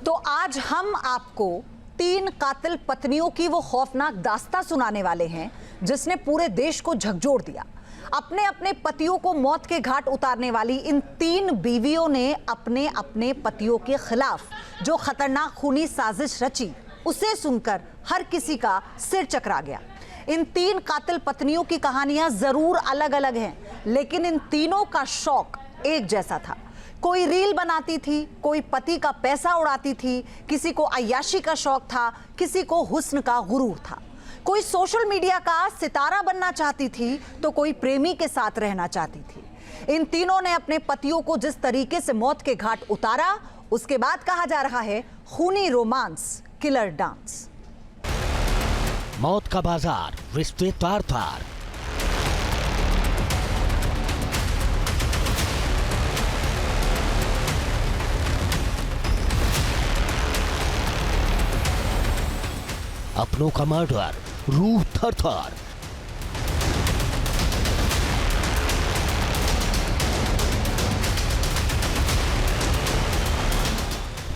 तो आज हम आपको 3 कातिल पत्नियों की वो खौफनाक दास्तां सुनाने वाले हैं जिसने पूरे देश को झकझोर दिया। अपने अपने पतियों को मौत के घाट उतारने वाली इन 3 बीवियों ने अपने अपने पतियों के खिलाफ जो खतरनाक खूनी साजिश रची, उसे सुनकर हर किसी का सिर चकरा गया। इन 3 कातिल पत्नियों की कहानियां जरूर अलग अलग हैं, लेकिन इन तीनों का शौक एक जैसा था। कोई रील बनाती थी, कोई पति का पैसा उड़ाती थी, किसी को अय्याशी का शौक था, किसी को हुस्न का गुरूर था। कोई सोशल मीडिया का सितारा बनना चाहती थी तो कोई प्रेमी के साथ रहना चाहती थी। इन तीनों ने अपने पतियों को जिस तरीके से मौत के घाट उतारा, उसके बाद कहा जा रहा है खूनी रोमांस, किलर डांस। मौत का बाजार, रिश्ते तार तार। अपनों का मर्डर, रूह थर थर।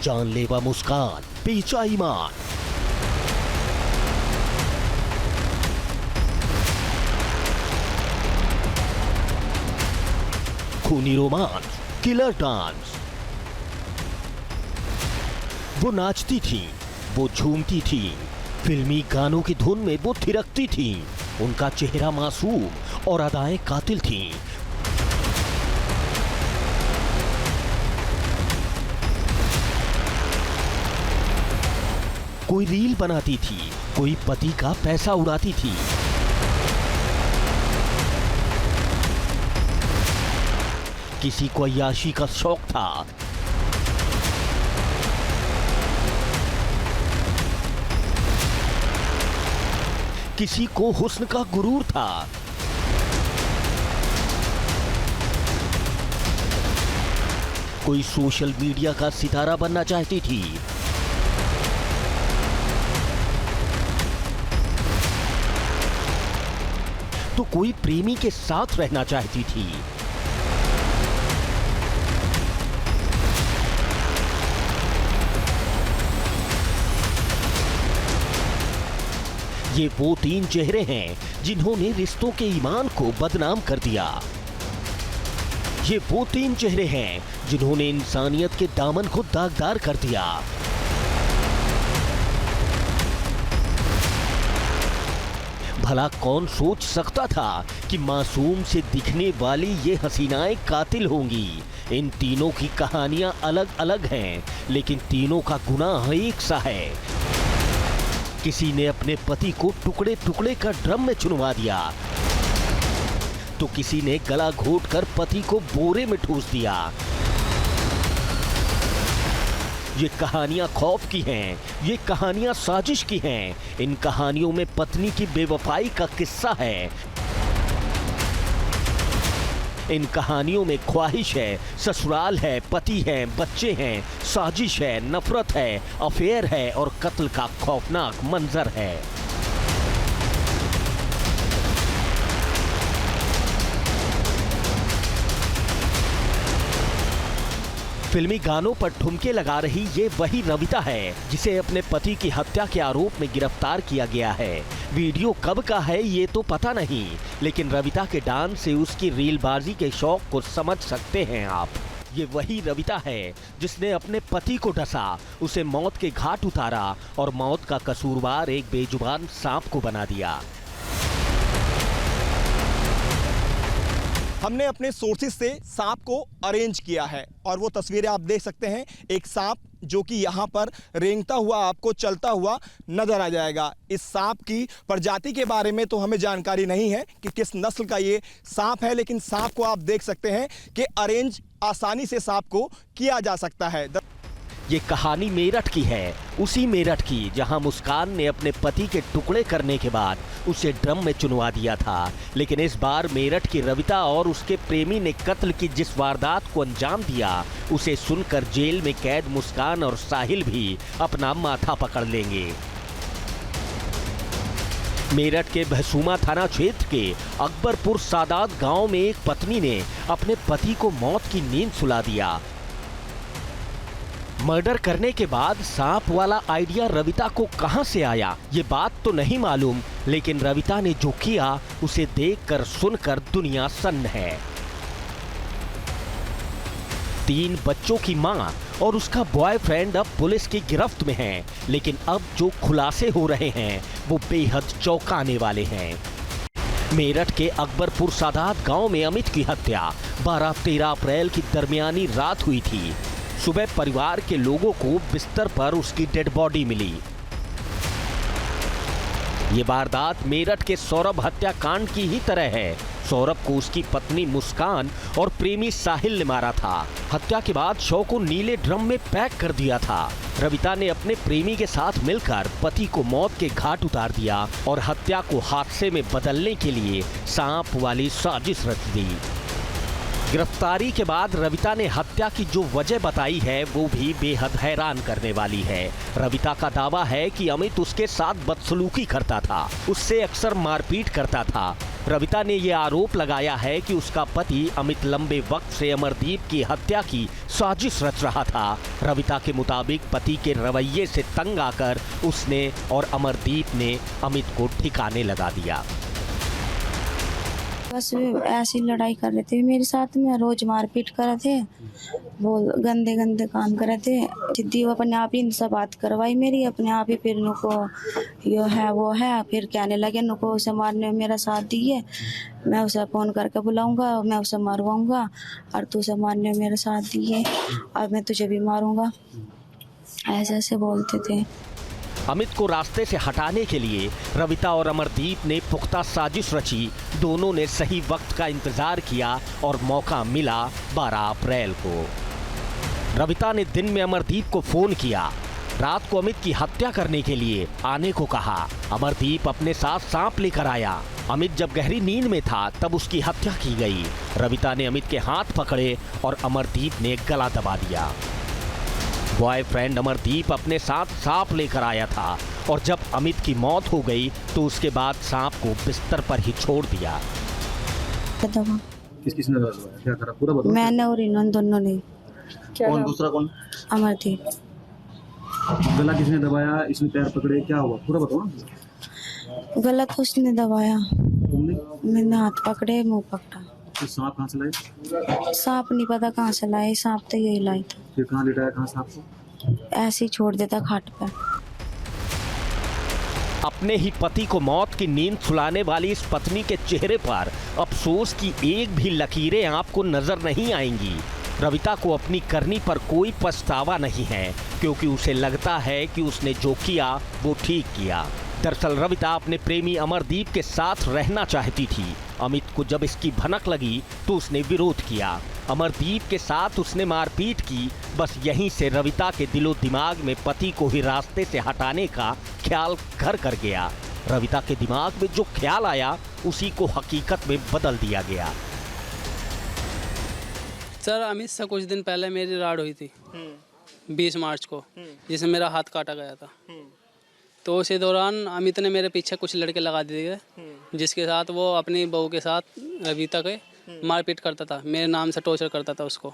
जानलेवा मुस्कान, पीछा ईमान। खूनी रोमांस, किलर डांस। वो नाचती थी, वो झूमती थी, फिल्मी गानों की धुन में वो थिरकती थी। उनका चेहरा मासूम और अदाएं कातिल थीं। कोई रील बनाती थी, कोई पति का पैसा उड़ाती थी। किसी को अय्याशी का शौक था। किसी को हुस्न का गुरूर था। कोई सोशल मीडिया का सितारा बनना चाहती थी। तो कोई प्रेमी के साथ रहना चाहती थी। ये वो 3 चेहरे हैं जिन्होंने रिश्तों के ईमान को बदनाम कर दिया। ये वो 3 चेहरे हैं जिन्होंने इंसानियत के दामन को दागदार कर दिया। भला कौन सोच सकता था कि मासूम से दिखने वाली ये हसीनाएं कातिल होंगी। इन तीनों की कहानियां अलग अलग हैं, लेकिन तीनों का गुनाह एक सा है। किसी ने अपने पति को टुकड़े टुकड़े कर ड्रम में चुनवा दिया, तो किसी ने गला घोंटकर पति को बोरे में ठूस दिया। ये कहानियां खौफ की हैं, ये कहानियां साजिश की हैं। इन कहानियों में पत्नी की बेवफाई का किस्सा है। इन कहानियों में ख्वाहिश है, ससुराल है, पति है, बच्चे हैं, साजिश है, नफरत है, अफेयर है और कत्ल का खौफनाक मंजर है। फिल्मी गानों पर ठुमके लगा रही ये वही रविता है जिसे अपने पति की हत्या के आरोप में गिरफ्तार किया गया है। वीडियो कब का है ये तो पता नहीं, लेकिन रविता के डांस से उसकी रीलबाजी के शौक को समझ सकते हैं आप। ये वही रविता है जिसने अपने पति को डसा, उसे मौत के घाट उतारा और मौत का कसूरवार एक बेजुबान सांप को बना दिया। हमने अपने सोर्सेज से सांप को अरेंज किया है और वो तस्वीरें आप देख सकते हैं। एक सांप जो कि यहाँ पर रेंगता हुआ आपको चलता हुआ नजर आ जाएगा। इस सांप की प्रजाति के बारे में तो हमें जानकारी नहीं है कि किस नस्ल का ये सांप है, लेकिन सांप को आप देख सकते हैं कि अरेंज आसानी से सांप को किया जा सकता है। ये कहानी मेरठ की है, उसी मेरठ की जहां मुस्कान ने अपने पति के टुकड़े करने के बाद उसे ड्रम में चुनवा दिया था। लेकिन इस बार मेरठ की रविता और उसके प्रेमी ने कत्ल की जिस वारदात को अंजाम दिया, उसे सुनकर जेल में कैद मुस्कान और साहिल भी अपना माथा पकड़ लेंगे। मेरठ के भसूमा थाना क्षेत्र के अकबरपुर सादात गांव में एक पत्नी ने अपने पति को मौत की नींद सुला दिया। मर्डर करने के बाद सांप वाला आइडिया रविता को कहां से आया ये बात तो नहीं मालूम, लेकिन रविता ने जो किया उसे देखकर सुनकर दुनिया सन्न है। 3 बच्चों की मां और उसका बॉयफ्रेंड अब पुलिस की गिरफ्त में हैं, लेकिन अब जो खुलासे हो रहे हैं वो बेहद चौंकाने वाले हैं। मेरठ के अकबरपुर सादात गांव में अमित की हत्या 12-13 अप्रैल की दरमियानी रात हुई थी। सुबह परिवार के लोगों को बिस्तर पर उसकी डेड बॉडी मिली। ये वारदात मेरठ के सौरभ हत्याकांड की ही तरह है। सौरभ को उसकी पत्नी मुस्कान और प्रेमी साहिल ने मारा था। हत्या के बाद शव को नीले ड्रम में पैक कर दिया था। रविता ने अपने प्रेमी के साथ मिलकर पति को मौत के घाट उतार दिया और हत्या को हादसे में बदलने के लिए सांप वाली साजिश रच दी। गिरफ्तारी के बाद रविता ने हत्या की जो वजह बताई है वो भी बेहद हैरान करने वाली है। रविता का दावा है कि अमित उसके साथ बदसलूकी करता था, उससे अक्सर मारपीट करता था। रविता ने ये आरोप लगाया है कि उसका पति अमित लंबे वक्त से अमरदीप की हत्या की साजिश रच रहा था। रविता के मुताबिक पति के रवैये से तंग आकर उसने और अमरदीप ने अमित को ठिकाने लगा दिया। बस ऐसी लड़ाई कर रहे थे मेरे साथ में, रोज मारपीट कर रहे थे, वो गंदे गंदे काम कर रहे थे। जिद्दी वो अपने आप ही इनसे बात करवाई मेरी, अपने आप ही फिर नुको यो है वो है, फिर कहने लगे नुको उसे मारने में मेरा साथ दिए, मैं उसे फोन करके बुलाऊंगा, मैं उसे मारवाऊंगा और तू उसे मारने में मेरा साथ दिए और मैं तुझे भी मारूंगा, ऐसे ऐसे बोलते थे। अमित को रास्ते से हटाने के लिए रविता और अमरदीप ने पुख्ता साजिश रची। दोनों ने सही वक्त का इंतजार किया और मौका मिला 12 अप्रैल को। रविता ने दिन में अमरदीप को फोन किया, रात को अमित की हत्या करने के लिए आने को कहा। अमरदीप अपने साथ सांप लेकर आया। अमित जब गहरी नींद में था तब उसकी हत्या की गई। रविता ने अमित के हाथ पकड़े और अमरदीप ने गला दबा दिया। बॉयफ्रेंड अमरदीप अपने साथ सांप लेकर आया था और जब अमित की मौत हो गई तो उसके बाद सांप को बिस्तर पर ही छोड़ दिया। किसने दबाया, क्या करा पूरा बताओ। मैंने और इन दोनों ने। कौन दूसरा कौन? अमरदीप। गला किसने दबाया, इसने पैर पकड़े, क्या हुआ पूरा बताओ ना। गला तो उसने दबाया, तुमने? मैंने हाथ पकड़े, मुंह पकड़ा। फिर सांप कहाँ से लाए? सांप नहीं पता कहाँ से लाए, सांप तो यही लाई था। फिर कहाँ लिटाया, कहाँ सांप को? ऐसे ही छोड़ देता खाट पर। अपने ही पति को मौत की नींद सुलाने वाली इस पत्नी के चेहरे पर अफसोस की एक भी लकीरें आपको नजर नहीं आएंगी। रविता को अपनी करनी पर कोई पछतावा नहीं है, क्योंकि उसे लगता है कि उसने जो किया वो ठीक किया। दरअसल रविता अपने प्रेमी अमरदीप के साथ रहना चाहती थी। अमित को जब इसकी भनक लगी तो उसने विरोध किया। अमरदीप के साथ उसने मारपीट की। बस यहीं से रविता के दिलो दिमाग में पति को ही रास्ते से हटाने का ख्याल घर कर गया। रविता के दिमाग में जो ख्याल आया उसी को हकीकत में बदल दिया गया। सर अमित से कुछ दिन पहले मेरी राड हुई थी 20 मार्च को, जिसमें मेरा हाथ काटा गया था। तो उसी दौरान अमित ने मेरे पीछे कुछ लड़के लगा दिए, जिसके साथ वो अपनी बहू के साथ रविता के मारपीट करता था, मेरे नाम से टॉर्चर करता था उसको।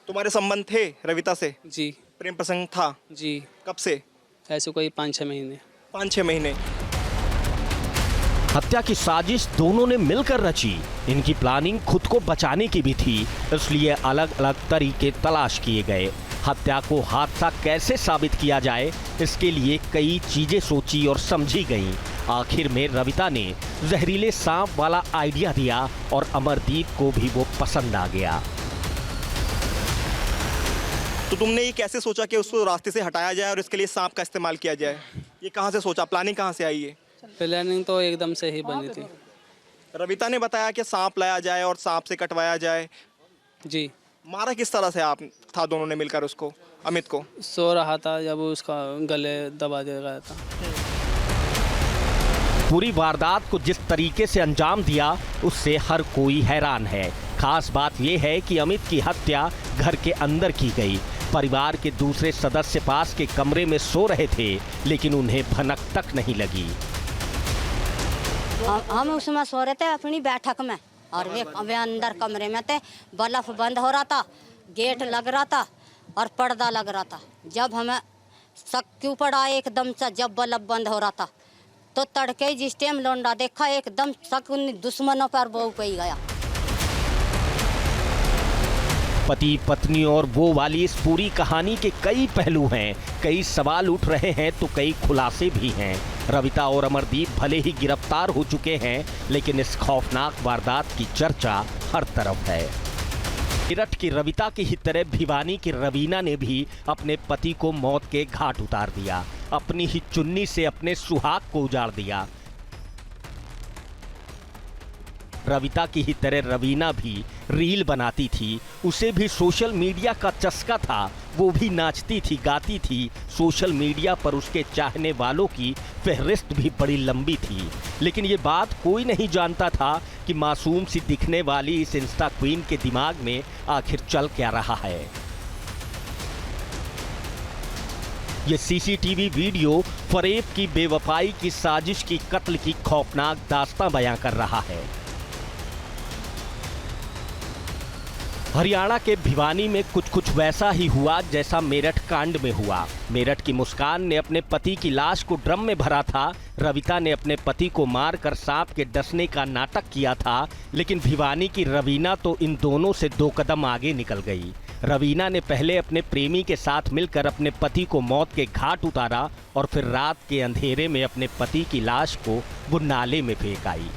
तुम्हारे संबंध थे रविता से? जी। प्रेम प्रसंग था? जी। कब से? ऐसे कोई 5-6 महीने। 5-6 महीने। हत्या की साजिश दोनों ने मिलकर रची। इनकी प्लानिंग खुद को बचाने की भी थी, इसलिए अलग अलग तरीके तलाश किए गए। हत्या को हादसा कैसे साबित किया जाए, इसके लिए कई चीजें सोची और समझी गईं। आखिर में रविता ने जहरीले सांप वाला आइडिया दिया और अमरदीप को भी वो पसंद आ गया। तो तुमने ये कैसे सोचा कि उसको रास्ते से हटाया जाए और इसके लिए सांप का इस्तेमाल किया जाए? ये कहाँ से सोचा, प्लानिंग कहाँ से आई है? प्लानिंग तो एकदम से ही बनी थी। रविता ने बताया कि सांप लाया जाए और सांप से कटवाया जाए। जी। मारा किस तरह से आप था दोनों ने मिलकर उसको, अमित को? सो रहा था जब उसका गले दबा दिया गया था। पूरी वारदात को जिस तरीके से अंजाम दिया उससे हर कोई हैरान है। खास बात यह है कि अमित की हत्या घर के अंदर की गई। परिवार के दूसरे सदस्य पास के कमरे में सो रहे थे, लेकिन उन्हें भनक तक नहीं लगी। हम उसमें सो रहे थे अपनी बैठक में, और वे अंदर कमरे में थे। बल्ब बंद हो रहा था, गेट लग रहा था, और पर्दा लग रहा था। जब हमें शक क्यों पड़ा एकदम से, जब बल्ब बंद हो रहा था तो तड़के ही जिस टाइम लौंडा देखा एकदम शक दुश्मनों पर वो पे ही गया। पति पत्नी और वो वाली इस पूरी कहानी के कई पहलू हैं, कई सवाल उठ रहे हैं तो कई खुलासे भी हैं। रविता और अमरदीप भले ही गिरफ्तार हो चुके हैं, लेकिन इस खौफनाक वारदात की चर्चा हर तरफ है। मेरठ की रविता की ही तरह भिवानी की रवीना ने भी अपने पति को मौत के घाट उतार दिया, अपनी ही चुन्नी से अपने सुहाग को उजाड़ दिया। रविता की ही तरह रवीना भी रील बनाती थी, उसे भी सोशल मीडिया का चस्का था, वो भी नाचती थी, गाती थी। सोशल मीडिया पर उसके चाहने वालों की फहरिस्त भी बड़ी लंबी थी, लेकिन ये बात कोई नहीं जानता था कि मासूम सी दिखने वाली इस इंस्टा क्वीन के दिमाग में आखिर चल क्या रहा है। ये सीसीटीवी वीडियो फरेब की बेवफाई की साजिश की कत्ल की खौफनाक दास्तां बयां कर रहा है। हरियाणा के भिवानी में कुछ वैसा ही हुआ जैसा मेरठ कांड में हुआ। मेरठ की मुस्कान ने अपने पति की लाश को ड्रम में भरा था, रविता ने अपने पति को मारकर सांप के डसने का नाटक किया था, लेकिन भिवानी की रवीना तो इन दोनों से 2 कदम आगे निकल गई। रवीना ने पहले अपने प्रेमी के साथ मिलकर अपने पति को मौत के घाट उतारा और फिर रात के अंधेरे में अपने पति की लाश को वो नाले में फेंक आई।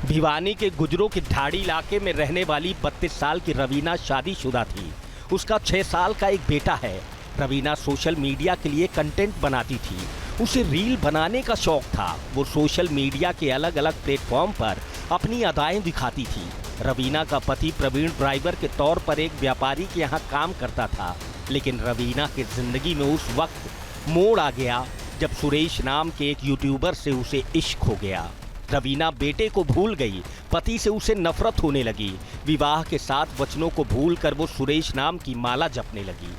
भिवानी के गुजरों के ढाड़ी इलाके में रहने वाली 32 साल की रवीना शादीशुदा थी। उसका 6 साल का एक बेटा है। रवीना सोशल मीडिया के लिए कंटेंट बनाती थी, उसे रील बनाने का शौक था। वो सोशल मीडिया के अलग अलग प्लेटफॉर्म पर अपनी अदाएं दिखाती थी। रवीना का पति प्रवीण ड्राइवर के तौर पर एक व्यापारी के यहाँ काम करता था, लेकिन रवीना की जिंदगी में उस वक्त मोड़ आ गया जब सुरेश नाम के एक यूट्यूबर से उसे इश्क हो गया। रवीना बेटे को भूल गई, पति से उसे नफरत होने लगी। विवाह के 7 वचनों को भूलकर वो सुरेश नाम की माला जपने लगी।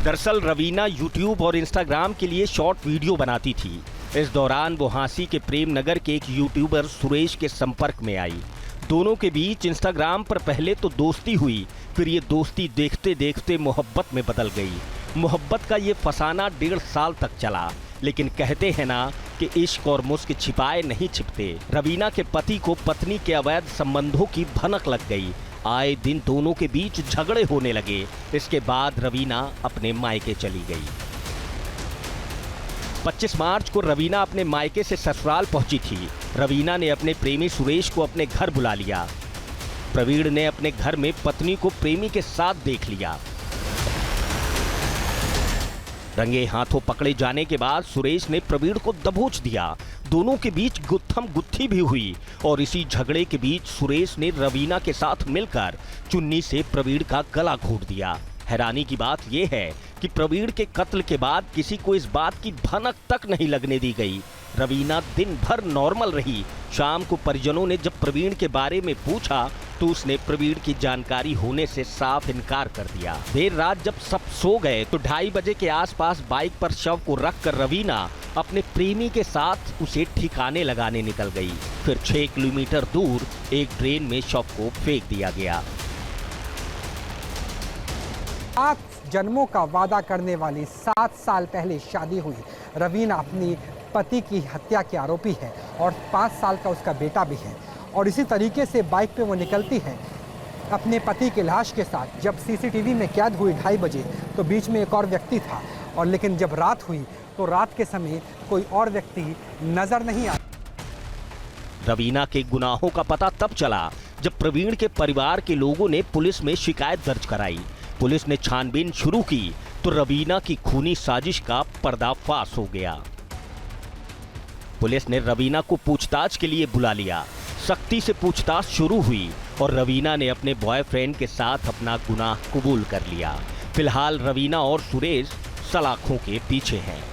दरअसल रवीना यूट्यूब और इंस्टाग्राम के लिए शॉर्ट वीडियो बनाती थी। इस दौरान वो हांसी के प्रेम नगर के एक यूट्यूबर सुरेश के संपर्क में आई। दोनों के बीच इंस्टाग्राम पर पहले तो दोस्ती हुई, फिर ये दोस्ती देखते देखते मोहब्बत में बदल गई। मोहब्बत का ये फसाना 1.5 साल तक चला, लेकिन कहते हैं ना कि इश्क और मुस्क छिपाए नहीं छिपते। रवीना के पति को पत्नी के अवैध संबंधों की भनक लग गई। आए दिन दोनों के बीच झगड़े होने लगे। इसके बाद रवीना अपने मायके चली गई। 25 मार्च को रवीना अपने मायके से ससुराल पहुंची थी। रवीना ने अपने प्रेमी सुरेश को अपने घर बुला लिया। प्रवीण ने अपने घर में पत्नी को प्रेमी के साथ देख लिया। रंगे हाथों पकड़े जाने के बाद सुरेश ने प्रवीण को दबोच दिया। दोनों के बीच गुत्थम गुत्थी भी हुई और इसी झगड़े के बीच सुरेश ने रवीना के साथ मिलकर चुन्नी से प्रवीण का गला घोंट दिया। हैरानी की बात यह है कि प्रवीण के कत्ल के बाद किसी को इस बात की भनक तक नहीं लगने दी गई। रवीना दिन भर नॉर्मल रही। शाम को परिजनों ने जब प्रवीण के बारे में पूछा तो उसने प्रवीण की जानकारी होने से साफ इनकार कर दिया। देर रात जब सब सो गए तो 2:30 बजे के आसपास बाइक पर शव को रखकर रवीना अपने प्रेमी के साथ उसे ठिकाने लगाने निकल गई। फिर 6 किलोमीटर दूर एक ड्रेन में शव को फेंक दिया गया। 7 जन्मों का वादा करने वाली 7 साल पहले शादी हुई रवीना अपनी पति की हत्या के आरोपी है और 5 साल का उसका बेटा भी है। और इसी तरीके से बाइक पे वो निकलती है अपने पति की लाश के साथ। जब सीसीटीवी में कैद हुई 2:30 बजे तो बीच में एक और व्यक्ति था, और लेकिन जब रात हुई तो रात के समय कोई और व्यक्ति नजर नहीं आया। रवीना के गुनाहों का पता तब चला जब प्रवीण के परिवार के लोगों ने पुलिस में शिकायत दर्ज कराई। पुलिस ने छानबीन शुरू की तो रवीना की खूनी साजिश का पर्दाफाश हो गया। पुलिस ने रवीना को पूछताछ के लिए बुला लिया। सख्ती से पूछताछ शुरू हुई और रवीना ने अपने बॉयफ्रेंड के साथ अपना गुनाह कबूल कर लिया। फिलहाल रवीना और सुरेश सलाखों के पीछे हैं।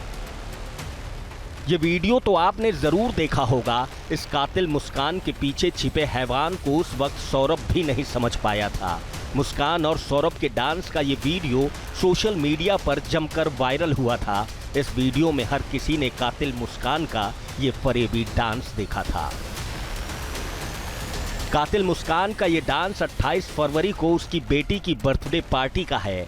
ये वीडियो तो आपने जरूर देखा होगा। इस कातिल मुस्कान के पीछे छिपे हैवान को उस वक्त सौरभ भी नहीं समझ पाया था। मुस्कान और सौरभ के डांस का ये वीडियो सोशल मीडिया पर जमकर वायरल हुआ था। इस वीडियो में हर किसी ने कातिल मुस्कान का ये फरेबी डांस देखा था। कातिल मुस्कान का ये डांस 28 फरवरी को उसकी बेटी की बर्थडे पार्टी का है।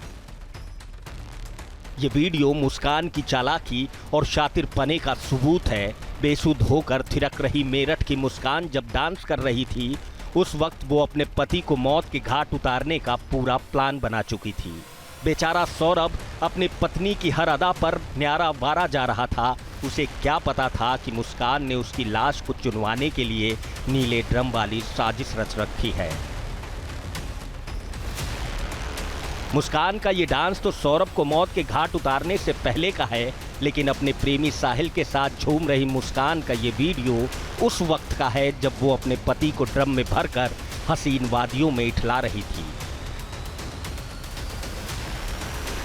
ये वीडियो मुस्कान की चालाकी और शातिरपने का सबूत है। बेसुध होकर थिरक रही मेरठ की मुस्कान जब डांस कर रही थी, उस वक्त वो अपने पति को मौत के घाट उतारने का पूरा प्लान बना चुकी थी। बेचारा सौरभ अपनी पत्नी की हर अदा पर न्यारा वारा जा रहा था। उसे क्या पता था कि मुस्कान ने उसकी लाश को चुनवाने के लिए नीले ड्रम वाली साजिश रच रखी है। मुस्कान का ये डांस तो सौरभ को मौत के घाट उतारने से पहले का है, लेकिन अपने प्रेमी साहिल के साथ झूम रही मुस्कान का ये वीडियो उस वक्त का है जब वो अपने पति को ड्रम में भरकर हसीन वादियों में इठला रही थी।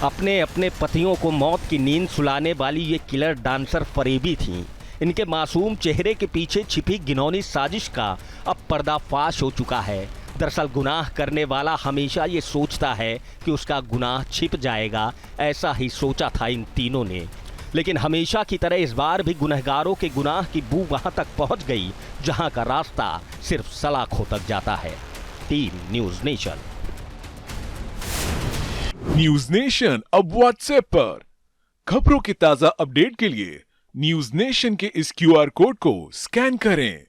अपने पतियों को मौत की नींद सुलाने वाली ये किलर डांसर फरेबी थीं। इनके मासूम चेहरे के पीछे छिपी घिनौनी साजिश का अब पर्दाफाश हो चुका है। दरअसल गुनाह करने वाला हमेशा ये सोचता है कि उसका गुनाह छिप जाएगा। ऐसा ही सोचा था इन तीनों ने, लेकिन हमेशा की तरह इस बार भी गुनहगारों के गुनाह की बू वहां तक पहुंच गई जहां का रास्ता सिर्फ सलाखों तक जाता है। Team news nation. News nation अब व्हाट्सएप पर खबरों की ताजा अपडेट के लिए न्यूज नेशन के इस QR कोड को स्कैन करें।